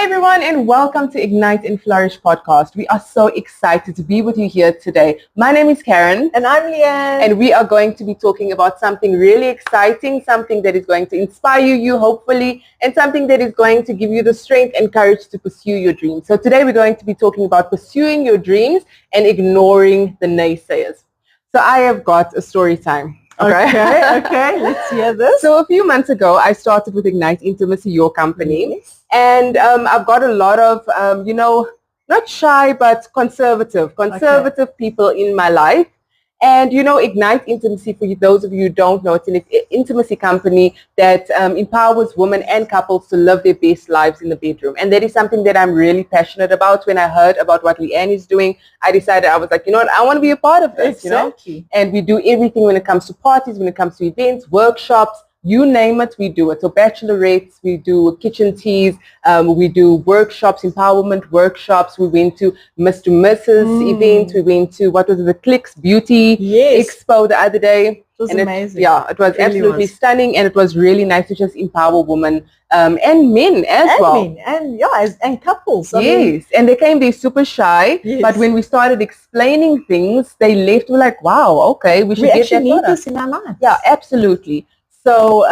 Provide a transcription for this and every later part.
Hi everyone and welcome to Ignite and Flourish podcast. We are so excited to be with you here today. My name is Karen. And I'm Leanne. And we are going to be talking about something really exciting, something that is going to inspire you hopefully, and something that is going to give you the strength and courage to pursue your dreams. So today we're going to be talking about pursuing your dreams and ignoring the naysayers. So I have got a story time. Okay, let's hear this. So a few months ago, I started with Ignite Intimacy, your company. Yes. And I've got a lot of, not shy, but conservative people in my life. And, Ignite Intimacy, for those of you who don't know, it's an intimacy company that empowers women and couples to live their best lives in the bedroom. And that is something that I'm really passionate about. When I heard about what Leanne is doing, I decided, I was like, you know what, I want to be a part of this, Exactly. And we do everything when it comes to parties, when it comes to events, workshops, you name it, we do it. So bachelorettes, we do kitchen teas, we do workshops, empowerment workshops. We went to Mr. Mrs. event. We went to, the Clicks Beauty Expo the other day. It was amazing. It was really absolutely stunning, and it was really nice to just empower women and men as well. And couples. And they came there super shy, but when we started explaining things, they left like, wow, okay, we should get actually that need product. this in our lives. Yeah, absolutely. So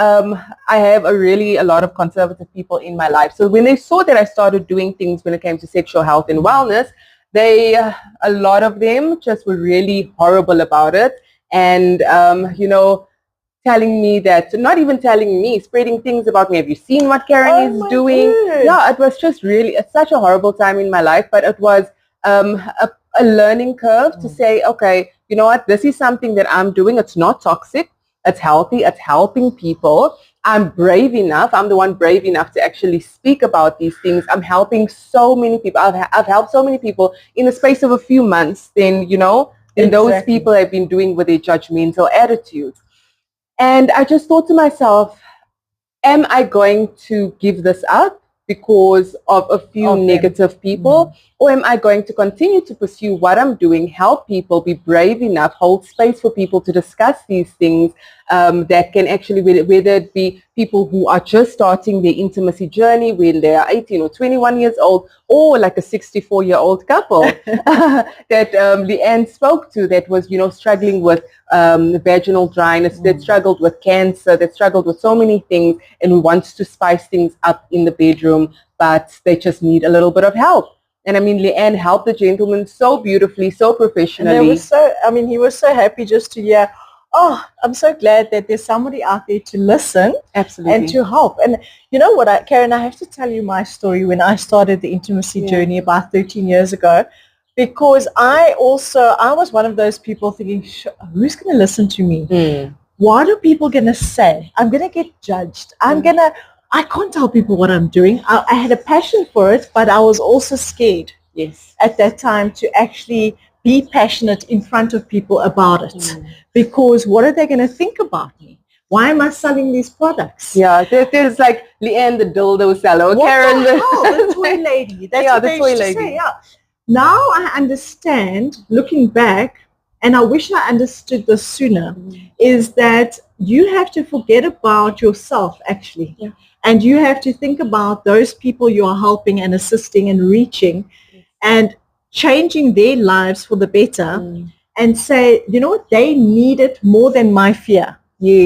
I have a lot of conservative people in my life. So when they saw that I started doing things when it came to sexual health and wellness, a lot of them just were really horrible about it. And, telling me that, not even telling me, spreading things about me. Have you seen what Karen is doing? God. Yeah, it was just really such a horrible time in my life. But it was a learning curve to say, okay, you know what, this is something that I'm doing. It's not toxic. It's healthy. It's helping people. I'm brave enough. I'm the one brave enough to actually speak about these things. I'm helping so many people. I've helped so many people in the space of a few months than those people have been doing with their judgmental attitudes. And I just thought to myself, am I going to give this up because of a few negative people? Or am I going to continue to pursue what I'm doing, help people, be brave enough, hold space for people to discuss these things that can actually, whether it be people who are just starting their intimacy journey when they are 18 or 21 years old, or like a 64-year-old couple that Leanne spoke to that was, struggling with vaginal dryness, that struggled with cancer, that struggled with so many things and wants to spice things up in the bedroom, but they just need a little bit of help. And I mean, Leanne helped the gentleman so beautifully, so professionally. And he was so happy just to hear, oh, I'm so glad that there's somebody out there to listen. Absolutely. And to help. And you know what, Karen, I have to tell you my story when I started the intimacy journey about 13 years ago, because I was one of those people thinking, who's going to listen to me? What are people going to say? I'm going to get judged. I can't tell people what I'm doing. I had a passion for it, but I was also scared at that time to actually be passionate in front of people about it. Because what are they going to think about me? Why am I selling these products? Yeah, there's like Leanne the dildo seller. What Karen the hell? The toy lady. That's what the they toy used to lady. say, Now I understand, looking back, and I wish I understood this sooner, is that you have to forget about yourself, actually. Yeah. And you have to think about those people you are helping and assisting and reaching and changing their lives for the better and say, you know what, they need it more than my fear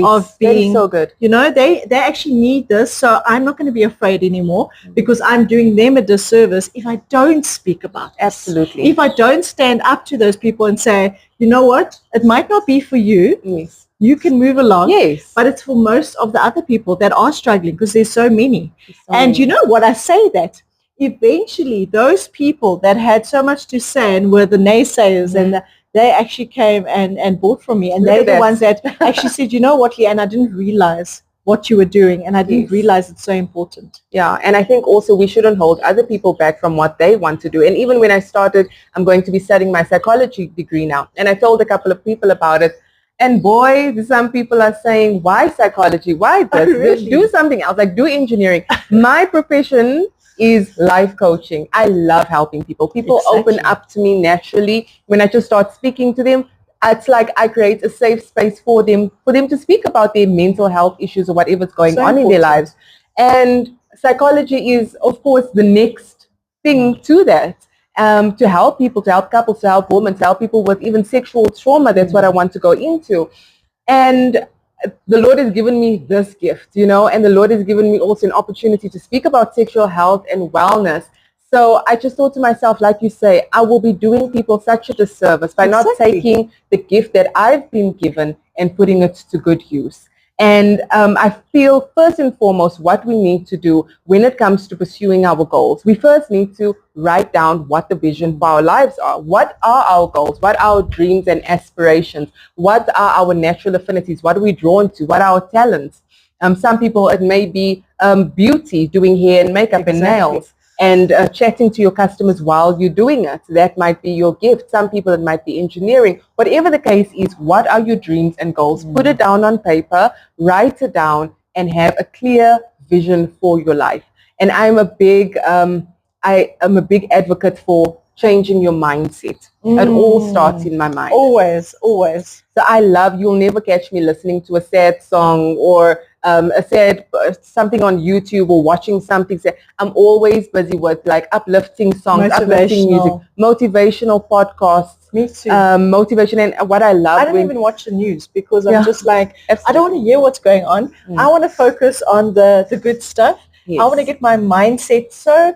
of being. That is so good. They actually need this, so I'm not going to be afraid anymore because I'm doing them a disservice if I don't speak about it. Absolutely. If I don't stand up to those people and say, you know what, it might not be for you. Yes. You can move along, but it's for most of the other people that are struggling because there's so many. You know what, I say that eventually those people that had so much to say and were the naysayers and they actually came and bought from me, and they're the ones that actually said, you know what, Leanne, I didn't realize what you were doing and I didn't realize it's so important. Yeah, and I think also we shouldn't hold other people back from what they want to do. And even when I started, I'm going to be studying my psychology degree now, and I told a couple of people about it. And boy, some people are saying, why psychology? Why this? Really? Do something else, like do engineering. My profession is life coaching. I love helping people. People open up to me naturally. When I just start speaking to them, it's like I create a safe space for them to speak about their mental health issues or whatever's going on in their lives. And psychology is, of course, the next thing to that. To help people, to help couples, to help women, to help people with even sexual trauma. That's what I want to go into. And the Lord has given me this gift, and the Lord has given me also an opportunity to speak about sexual health and wellness. So I just thought to myself, like you say, I will be doing people such a disservice by not taking the gift that I've been given and putting it to good use. And I feel first and foremost what we need to do when it comes to pursuing our goals. We first need to write down what the vision for our lives are. What are our goals? What are our dreams and aspirations? What are our natural affinities? What are we drawn to? What are our talents? Some people, it may be beauty, doing hair and makeup and nails. And chatting to your customers while you're doing it. That might be your gift. Some people, it might be engineering. Whatever the case is, what are your dreams and goals? Put it down on paper, write it down, and have a clear vision for your life. And I'm a big advocate for changing your mindset. It all starts in my mind. Always, always. So I love, you'll never catch me listening to a sad song or a sad something on YouTube or watching something. I'm always busy with like uplifting songs, uplifting music, motivational podcasts. Me too. Motivation, and what I love. I don't even watch the news because I'm just like, I don't want to hear what's going on. I want to focus on the good stuff. Yes. I want to get my mindset so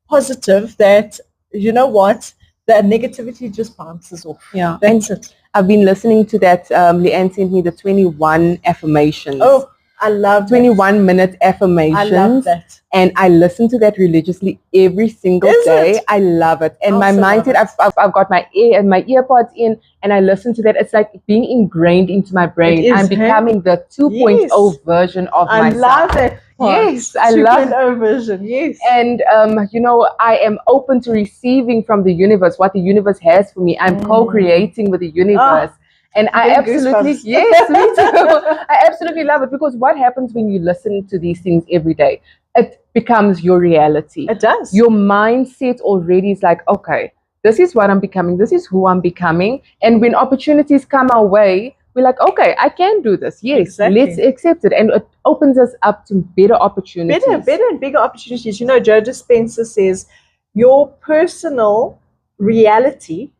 positive that, you know what, the negativity just bounces off. Yeah. That's it. I've been listening to that. Leanne sent me the 21 affirmations. Oh, I love 21-minute affirmations. I love that. And I listen to that religiously every single day. I love it. And my mindset, I've got my earpods in and I listen to that. It's like being ingrained into my brain. I'm becoming the 2.0 version of myself. I love it. Yes, I love 2.0 version. Yes. And, I am open to receiving from the universe what the universe has for me. I'm co-creating with the universe. And I absolutely, yes, me too. I absolutely love it because what happens when you listen to these things every day? It becomes your reality. It does. Your mindset already is like, okay, this is what I'm becoming. This is who I'm becoming. And when opportunities come our way, we're like, okay, I can do this. Yes, let's accept it. And it opens us up to better opportunities. Better and bigger opportunities. You know, Joe Dispenza says, your personal reality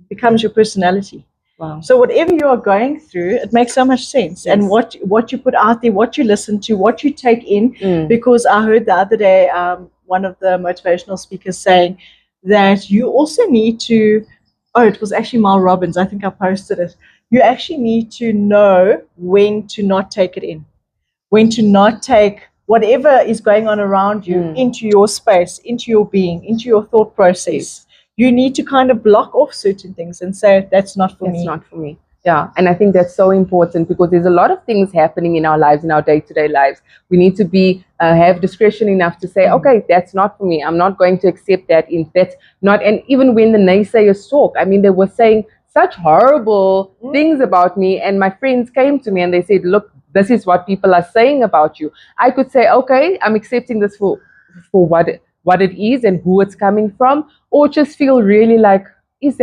becomes your personality. Wow. So whatever you are going through, it makes so much sense. Yes. And what you put out there, what you listen to, what you take in, because I heard the other day one of the motivational speakers saying that you also need to, it was actually Mal Robbins, I think I posted it, you actually need to know when to not take it in, when to not take whatever is going on around you into your space, into your being, into your thought process. Yes. You need to kind of block off certain things and say, that's not for me. That's not for me. Yeah. And I think that's so important because there's a lot of things happening in our lives, in our day-to-day lives. We need to be have discretion enough to say, okay, that's not for me. I'm not going to accept that. That's not. And even when the naysayers talk, I mean, they were saying such horrible things about me. And my friends came to me and they said, look, this is what people are saying about you. I could say, okay, I'm accepting this for what it is and who it's coming from, or just feel really like, is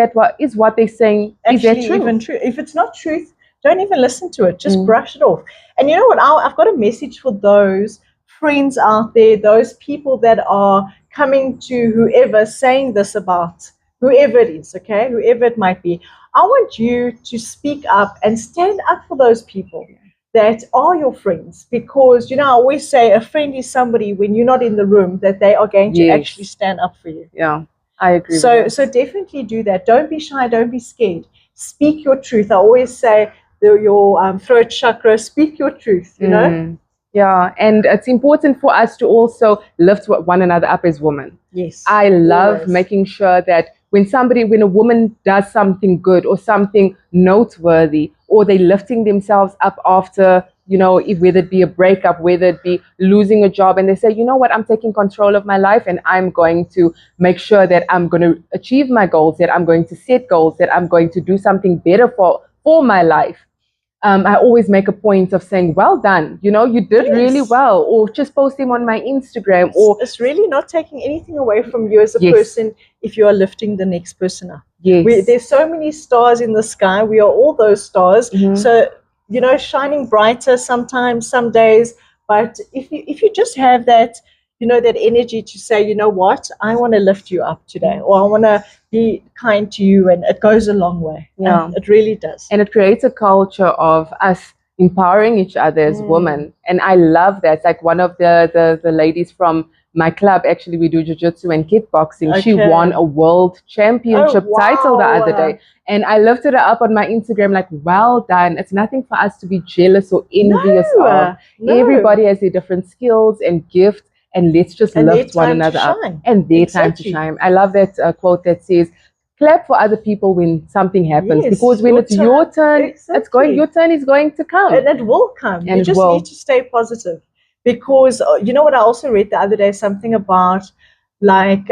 what they're saying, actually, is that true? Even true? If it's not truth, don't even listen to it. Just brush it off. And you know what? I've got a message for those friends out there, those people that are coming to whoever saying this about whoever it is, okay? Whoever it might be. I want you to speak up and stand up for those people that are your friends, because, you know, I always say a friend is somebody when you're not in the room that they are going to actually stand up for you. Yeah, I agree. So definitely do that. Don't be shy. Don't be scared. Speak your truth. I always say your throat chakra, speak your truth, you know? Yeah, and it's important for us to also lift one another up as women. Yes. I love making sure that when a woman does something good or something noteworthy, or they're lifting themselves up after, you know, whether it be a breakup, whether it be losing a job, and they say, you know what, I'm taking control of my life and I'm going to make sure that I'm going to achieve my goals, that I'm going to set goals, that I'm going to do something better for my life. I always make a point of saying, well done, you know, you did really well, or just post them on my Instagram. Or it's really not taking anything away from you as a person if you are lifting the next person up. Yes. There's so many stars in the sky. We are all those stars. So, you know, shining brighter sometimes, some days. But if you just have that, that energy to say, you know what, I want to lift you up today, or I want to be kind to you, and it goes a long way. Yeah. It really does. And it creates a culture of us empowering each other as women. And I love that. It's like one of the ladies from my club, actually we do jiu-jitsu and kickboxing. She won a world championship title the other day. And I lifted her up on my Instagram like, well done. It's nothing for us to be jealous or envious of. Everybody has their different skills and gifts, and let's just lift one another up. And their time to shine. I love that quote that says, clap for other people when something happens, because when it's your turn, your turn is going to come. And it will come. You just need to stay positive. Because you know what I also read the other day, something about like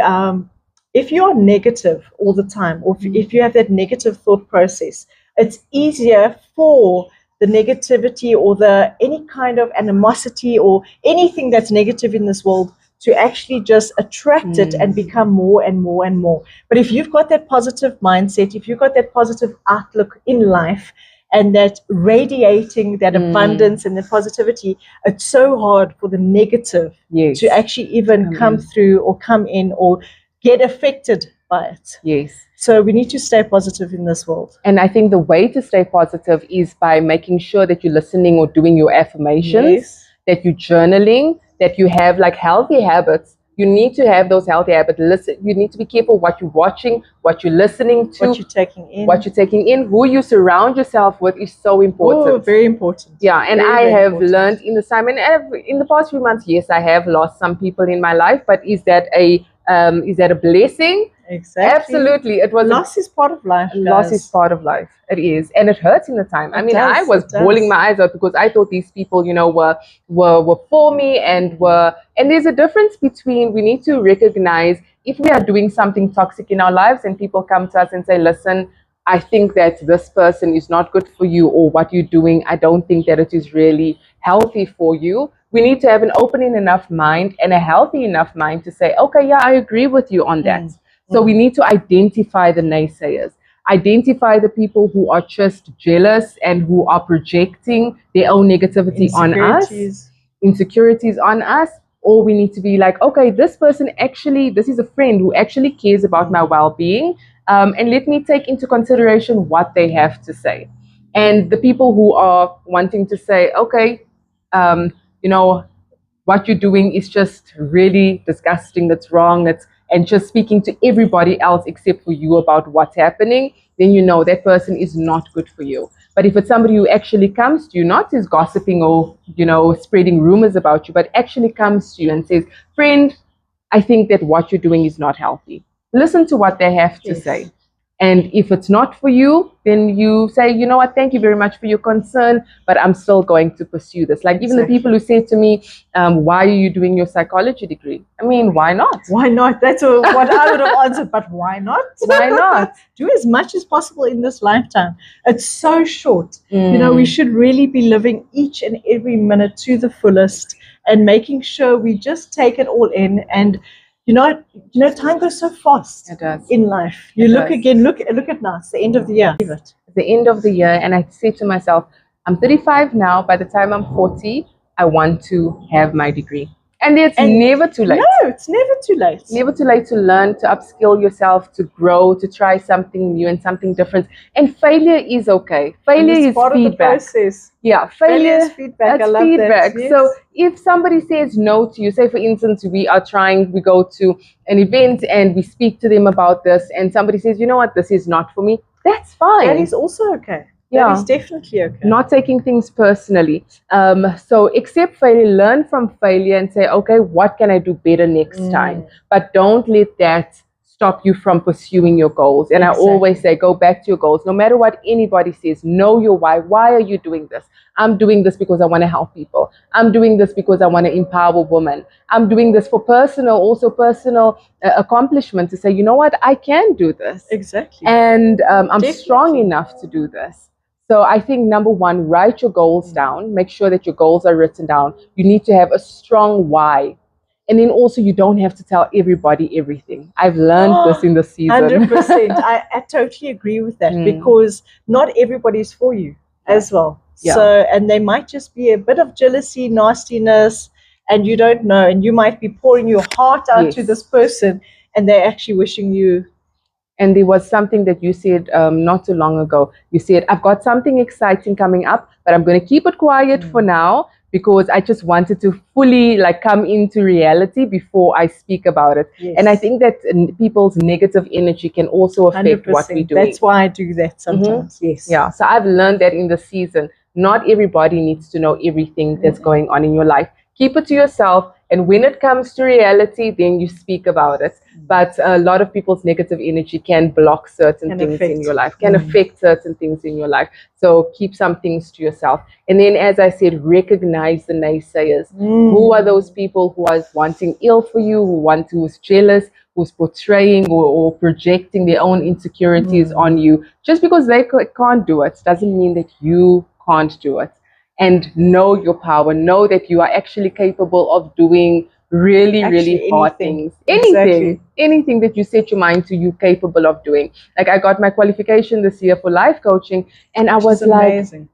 if you're negative all the time, or if you have that negative thought process, it's easier for the negativity or any kind of animosity or anything that's negative in this world to actually just attract it and become more and more and more. But if you've got that positive mindset, if you've got that positive outlook in life, and that radiating that abundance and the positivity, it's so hard for the negative to actually even come through or come in or get affected by it. Yes. So we need to stay positive in this world. And I think the way to stay positive is by making sure that you're listening or doing your affirmations, that you're journaling, that you have like healthy habits. You need to have those healthy habits. Listen, you need to be careful what you're watching, what you're listening to, what you're taking in, who you surround yourself with is so important. Oh, very important. Yeah, and I have learned in the time, and in the past few months, yes, I have lost some people in my life, but is that a blessing? Exactly. Absolutely. It was loss is part of life. Loss is part of life. It is, and it hurts in the time. I was bawling my eyes out because I thought these people, were for me and there's a difference between, we need to recognize if we are doing something toxic in our lives and people come to us and say, listen, I think that this person is not good for you, or what you're doing, I don't think that it is really healthy for you. We need to have an open enough mind and a healthy enough mind to say, okay, yeah, I agree with you on that. So we need to identify the naysayers, identify the people who are just jealous and who are projecting their own negativity on us, insecurities on us. Or we need to be like, okay, this person actually, this is a friend who actually cares about my well-being, and let me take into consideration what they have to say. And the people who are wanting to say, okay, what you're doing is just really disgusting, that's wrong, and just speaking to everybody else except for you about what's happening, then that person is not good for you. But if it's somebody who actually comes to you, not as gossiping or, spreading rumors about you, but actually comes to you and says, friend, I think that what you're doing is not healthy. Listen to what they have to say. And if it's not for you, then you say, you know what, thank you very much for your concern, but I'm still going to pursue this. Like even the people who say to me, why are you doing your psychology degree? I mean, why not? Why not? That's what I would have answered, but why not? Why not? Do as much as possible in this lifetime. It's so short. We should really be living each and every minute to the fullest and making sure we just take it all in. And time goes so fast in life. Look at now, it's the end of the year. It's the end of the year, and I say to myself, I'm 35 now. By the time I'm 40, I want to have my degree. And it's never too late. No, it's never too late. Never too late to learn, to upskill yourself, to grow, to try something new and something different. And failure is okay. Failure is part feedback. Of the process. Yeah, failure is feedback. I love feedback. That. Yes. So if somebody says no to you, say for instance, we go to an event and we speak to them about this, and somebody says, you know what, this is not for me, that's fine. That is also okay. That is definitely okay. Not taking things personally. So accept failure, learn from failure and say, okay, what can I do better next time? But don't let that stop you from pursuing your goals. And I always say, go back to your goals. No matter what anybody says, know your why. Why are you doing this? I'm doing this because I want to help people. I'm doing this because I want to empower women. I'm doing this for personal accomplishment, to say, you know what, I can do this. Exactly. And I'm strong enough to do this. So I think number one, write your goals down. Make sure that your goals are written down. You need to have a strong why. And then also you don't have to tell everybody everything. I've learned this in the season. 100%. I totally agree with that, because not everybody is for you as well. Yeah. So, and they might just be a bit of jealousy, nastiness, and you don't know, and you might be pouring your heart out to Yes. this person, and they're actually wishing you. And there was something that you said not too long ago. You said, I've got something exciting coming up, but I'm going to keep it quiet for now because I just wanted to fully like come into reality before I speak about it. Yes. And I think that people's negative energy can also affect what we 100%. do. That's why I do that sometimes. Yes. Yeah. So I've learned that in the season, not everybody needs to know everything that's going on in your life. Keep it to yourself. And when it comes to reality, then you speak about it. But a lot of people's negative energy can block certain things in your life, can affect certain things in your life. So keep some things to yourself. And then, as I said, recognize the naysayers. Who are those people who are wanting ill for you, who's jealous, who's portraying or projecting their own insecurities on you? Just because they can't do it doesn't mean that you can't do it. And know your power. Know that you are actually capable of doing really hard things. Anything that you set your mind to, you're capable of doing. Like I got my qualification this year for life coaching, and I was like, amazing.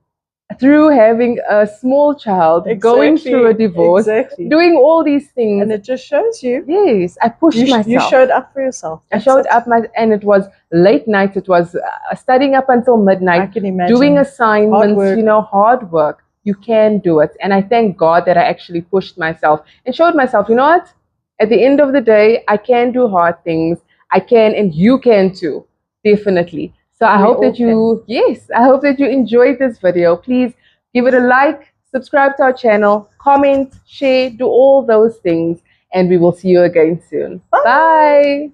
Through having a small child, going through a divorce, doing all these things. And it just shows you. Yes, I pushed myself. You showed up for yourself. I showed up, and it was late nights. It was studying up until midnight. I can imagine. Doing assignments, hard work. You can do it. And I thank God that I actually pushed myself and showed myself, you know what? At the end of the day, I can do hard things. I can, and you can too. Definitely. So I hope that I hope that you enjoyed this video. Please give it a like, subscribe to our channel, comment, share, do all those things. And we will see you again soon. Bye.